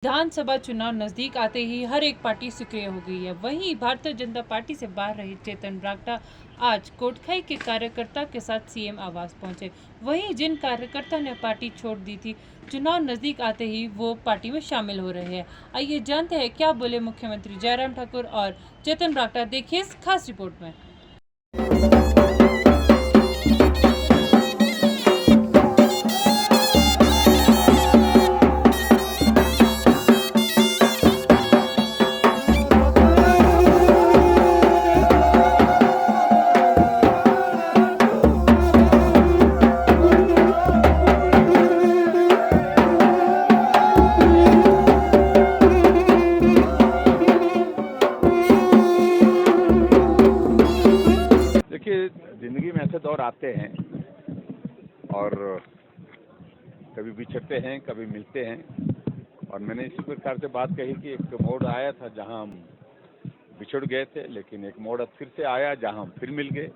विधानसभा चुनाव नजदीक आते ही हर एक पार्टी सक्रिय हो गई है। वहीं भारतीय जनता पार्टी से बाहर रहे चेतन ब्राक्टा आज कोटखाई के कार्यकर्ता के साथ सीएम आवास पहुंचे। वहीं जिन कार्यकर्ता ने पार्टी छोड़ दी थी, चुनाव नजदीक आते ही वो पार्टी में शामिल हो रहे हैं। आइए जानते हैं क्या बोले मुख्यमंत्री जयराम ठाकुर और चेतन ब्राक्टा, देखिए इस खास रिपोर्ट में। जिंदगी में ऐसे दौर आते हैं और कभी बिछड़ते हैं, कभी मिलते हैं। और मैंने इसी प्रकार से बात कही कि एक मोड़ आया था जहां हम बिछड़ गए थे, लेकिन एक मोड़ फिर से आया जहां हम फिर मिल गए,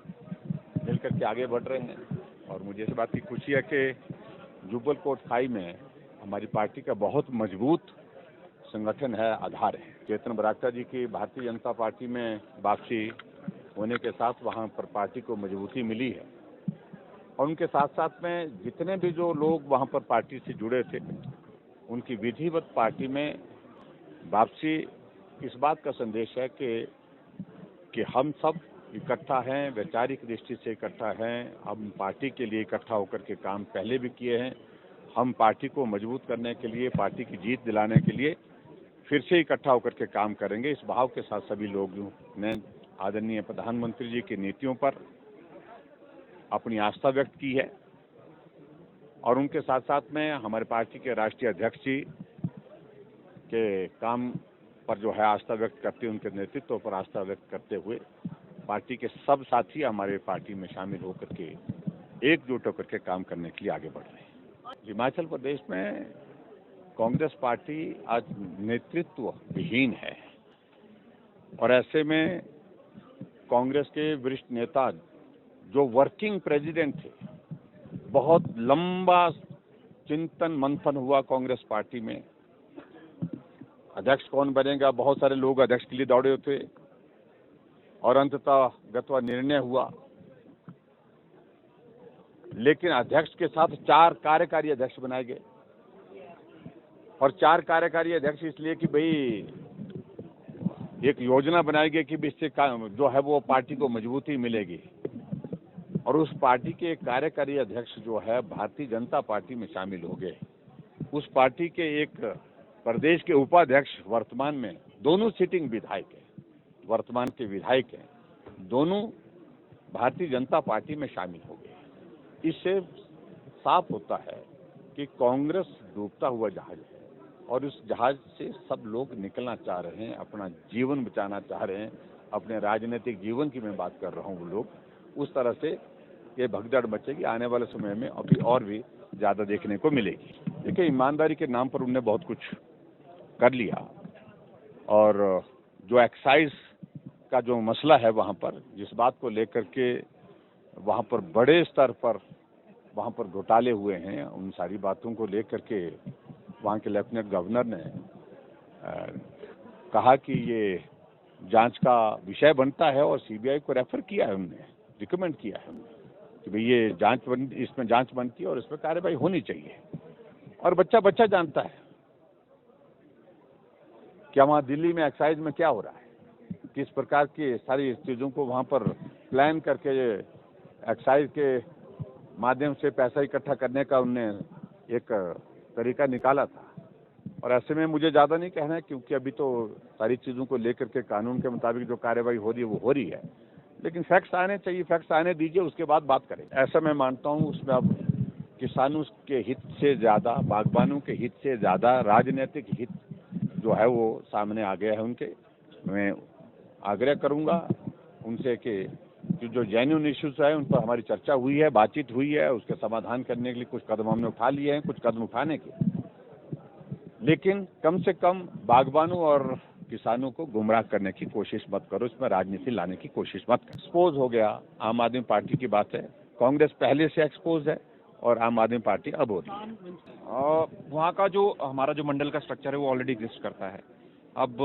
मिल करके आगे बढ़ रहे हैं। और मुझे इस बात की खुशी है कि जुब्बल कोटखाई में हमारी पार्टी का बहुत मजबूत संगठन है, आधार है। चेतन ब्राक्टा जी की भारतीय जनता पार्टी में वापसी होने के साथ वहां पर पार्टी को मजबूती मिली है। और उनके साथ साथ में जितने भी जो लोग वहां पर पार्टी से जुड़े थे, उनकी विधिवत पार्टी में वापसी इस बात का संदेश है कि हम सब इकट्ठा हैं, वैचारिक दृष्टि से इकट्ठा हैं। हम पार्टी के लिए इकट्ठा होकर के काम पहले भी किए हैं। हम पार्टी को मजबूत करने के लिए, पार्टी की जीत दिलाने के लिए फिर से इकट्ठा होकर के काम करेंगे। इस भाव के साथ सभी लोग ने आदरणीय प्रधानमंत्री जी की नीतियों पर अपनी आस्था व्यक्त की है। और उनके साथ साथ में हमारे पार्टी के राष्ट्रीय अध्यक्ष जी के काम पर जो है आस्था व्यक्त करते, उनके नेतृत्व पर आस्था व्यक्त करते हुए पार्टी के सब साथी हमारे पार्टी में शामिल होकर के एकजुट होकर के काम करने के लिए आगे बढ़ रहे हैं। हिमाचल प्रदेश में कांग्रेस पार्टी आज नेतृत्व विहीन है और ऐसे में कांग्रेस के वरिष्ठ नेता जो वर्किंग प्रेसिडेंट थे, बहुत लंबा चिंतन मंथन हुआ कांग्रेस पार्टी में अध्यक्ष कौन बनेगा। बहुत सारे लोग अध्यक्ष के लिए दौड़े थे और अंततः निर्णय हुआ, लेकिन अध्यक्ष के साथ 4 कार्यकारी अध्यक्ष बनाए गए। और 4 कार्यकारी अध्यक्ष इसलिए कि भाई एक योजना बनाई गई कि इससे जो है वो पार्टी को मजबूती मिलेगी। और उस पार्टी के एक कार्यकारी अध्यक्ष जो है भारतीय जनता पार्टी में शामिल हो गए। उस पार्टी के एक प्रदेश के उपाध्यक्ष वर्तमान में दोनों सिटिंग विधायक हैं, वर्तमान के विधायक हैं, दोनों भारतीय जनता पार्टी में शामिल हो गए। इससे साफ होता है कि कांग्रेस डूबता हुआ जहाज है और उस जहाज से सब लोग निकलना चाह रहे हैं, अपना जीवन बचाना चाह रहे हैं। अपने राजनीतिक जीवन की मैं बात कर रहा हूँ। वो लोग उस तरह से ये भगदड़ मचेगी, आने वाले समय में अभी और भी ज्यादा देखने को मिलेगी। देखिए, ईमानदारी के नाम पर उन्होंने बहुत कुछ कर लिया और जो एक्साइज का जो मसला है वहां पर, जिस बात को लेकर के वहां पर बड़े स्तर पर वहां पर घोटाले हुए हैं, उन सारी बातों को लेकर के वहां के लेफ्टिनेंट गवर्नर ने कहा कि ये जांच का विषय बनता है और सीबीआई को रेफर किया है, उन्होंने रिकमेंड किया है कि भाई ये इसमें जांच बनती है और इसमें कार्रवाई होनी चाहिए। और बच्चा जानता है क्या वहां दिल्ली में एक्साइज में क्या हो रहा है, किस प्रकार की सारी चीजों को वहां पर प्लान करके एक्साइज के माध्यम से पैसा इकट्ठा करने का उनने एक तरीका निकाला था। और ऐसे में मुझे ज्यादा नहीं कहना है, क्योंकि अभी तो सारी चीजों को लेकर के कानून के मुताबिक जो कार्रवाई हो रही है वो हो रही है, लेकिन फैक्ट्स आने चाहिए, फैक्ट्स आने दीजिए, उसके बाद बात करें। ऐसा मैं मानता हूँ उसमें अब किसानों के हित से ज्यादा, बागबानों के हित से ज्यादा राजनीतिक हित जो है वो सामने आ गया है उनके। मैं आग्रह करूंगा उनसे कि जो जेन्युइन इश्यूज है उन पर हमारी चर्चा हुई है, बातचीत हुई है, उसके समाधान करने के लिए कुछ कदम हमने उठा लिए हैं, कुछ कदम उठाने के, लेकिन कम से कम बागबानों और किसानों को गुमराह करने की कोशिश मत करो, इसमें राजनीति लाने की कोशिश मत करो। एक्सपोज हो गया आम आदमी पार्टी की बात है, कांग्रेस पहले से एक्सपोज है, और आम आदमी पार्टी अबोध। वहाँ का जो हमारा जो मंडल का स्ट्रक्चर है वो ऑलरेडी एग्जिस्ट करता है। अब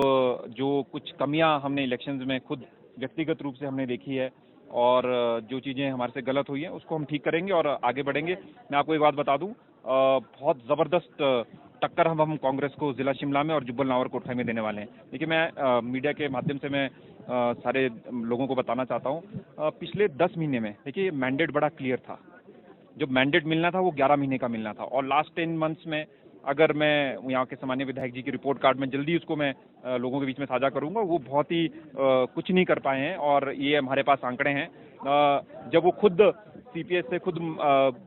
जो कुछ कमियां हमने इलेक्शंस में खुद व्यक्तिगत रूप से हमने देखी है और जो चीज़ें हमारे से गलत हुई हैं उसको हम ठीक करेंगे और आगे बढ़ेंगे। मैं आपको एक बात बता दूं, बहुत ज़बरदस्त टक्कर हम कांग्रेस को ज़िला शिमला में और जुब्बल नावर कोटखाई में देने वाले हैं। देखिए, मैं मीडिया के माध्यम से मैं सारे लोगों को बताना चाहता हूँ, पिछले 10 महीने में देखिए मैंडेट बड़ा क्लियर था। जो मैंडेट मिलना था वो 11 महीने का मिलना था और लास्ट 10 मंथ्स में अगर मैं यहाँ के सामान्य विधायक जी की रिपोर्ट कार्ड में जल्दी उसको मैं लोगों के बीच में साझा करूंगा, वो बहुत ही कुछ नहीं कर पाए हैं और ये हमारे पास आंकड़े हैं। जब वो खुद सीपीएस से खुद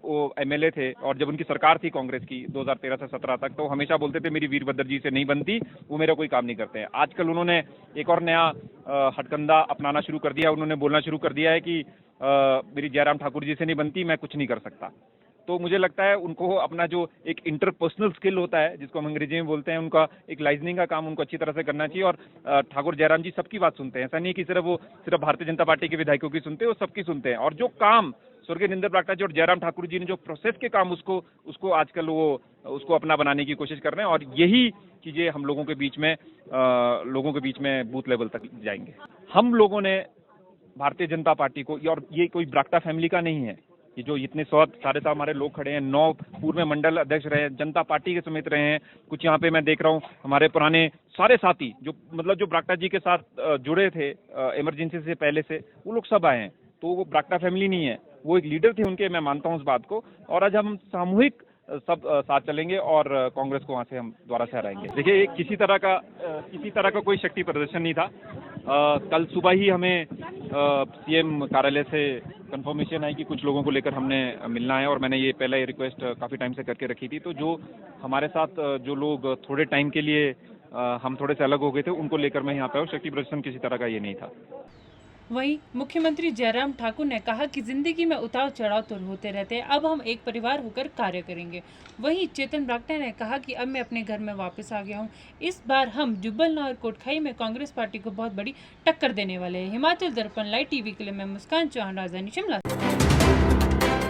वो एमएलए थे और जब उनकी सरकार थी कांग्रेस की 2013 से 17 तक, तो हमेशा बोलते थे मेरी वीरभद्र जी से नहीं बनती, वो मेरा कोई काम नहीं करते हैं। आजकल उन्होंने एक और नया हथकंडा अपनाना शुरू कर दिया। उन्होंने बोलना शुरू कर दिया है कि मेरी जयराम ठाकुर जी से नहीं बनती, मैं कुछ नहीं कर सकता। तो मुझे लगता है उनको अपना जो एक इंटरपर्सनल स्किल होता है जिसको हम अंग्रेजी में बोलते हैं, उनका एक लाइजनिंग का काम उनको अच्छी तरह से करना चाहिए। और ठाकुर जयराम जी सबकी बात सुनते हैं, ऐसा नहीं कि सिर्फ भारतीय जनता पार्टी के विधायकों की सुनते हैं, वो सबकी सुनते हैं। और जो काम स्वर्गीय निंदर बरागटा जी और जयराम ठाकुर जी ने जो प्रोसेस के काम उसको आजकल वो उसको अपना बनाने की कोशिश कर रहे हैं और यही चीजें हम लोगों के बीच में बूथ लेवल तक जाएंगे। हम लोगों ने भारतीय जनता पार्टी को, और ये कोई बरागटा फैमिली का नहीं है, ये जो इतने सारे हमारे लोग खड़े हैं, 9 पूर्व में मंडल अध्यक्ष रहे, जनता पार्टी के समेत रहे हैं, कुछ यहाँ पे मैं देख रहा हूँ हमारे पुराने सारे साथी जो बरागटा जी के साथ जुड़े थे इमरजेंसी से पहले से, वो लोग सब आए हैं। तो वो बरागटा फैमिली नहीं है, वो एक लीडर थे उनके, मैं मानता हूँ उस बात को। और आज हम सामूहिक सब साथ चलेंगे और कांग्रेस को वहाँ से हम दोबारा से हराएंगे। देखिए, किसी तरह का कोई शक्ति प्रदर्शन नहीं था। कल सुबह ही हमें सीएम कार्यालय से कंफर्मेशन आई कि कुछ लोगों को लेकर हमने मिलना है और मैंने ये पहले ये रिक्वेस्ट काफ़ी टाइम से करके रखी थी। तो जो हमारे साथ जो लोग थोड़े टाइम के लिए हम थोड़े से अलग हो गए थे, उनको लेकर मैं यहाँ पे हूँ। शक्ति प्रदर्शन किसी तरह का ये नहीं था। वहीं मुख्यमंत्री जयराम ठाकुर ने कहा कि जिंदगी में उतार चढ़ाव तो होते रहते हैं, अब हम एक परिवार होकर कार्य करेंगे। वहीं चेतन बरागटा ने कहा कि अब मैं अपने घर में वापस आ गया हूं, इस बार हम जुब्बल नावर कोटखाई में कांग्रेस पार्टी को बहुत बड़ी टक्कर देने वाले हैं। हिमाचल दर्पण लाइव टीवी के लिए मैं मुस्कान चौहान, राजधानी शिमला।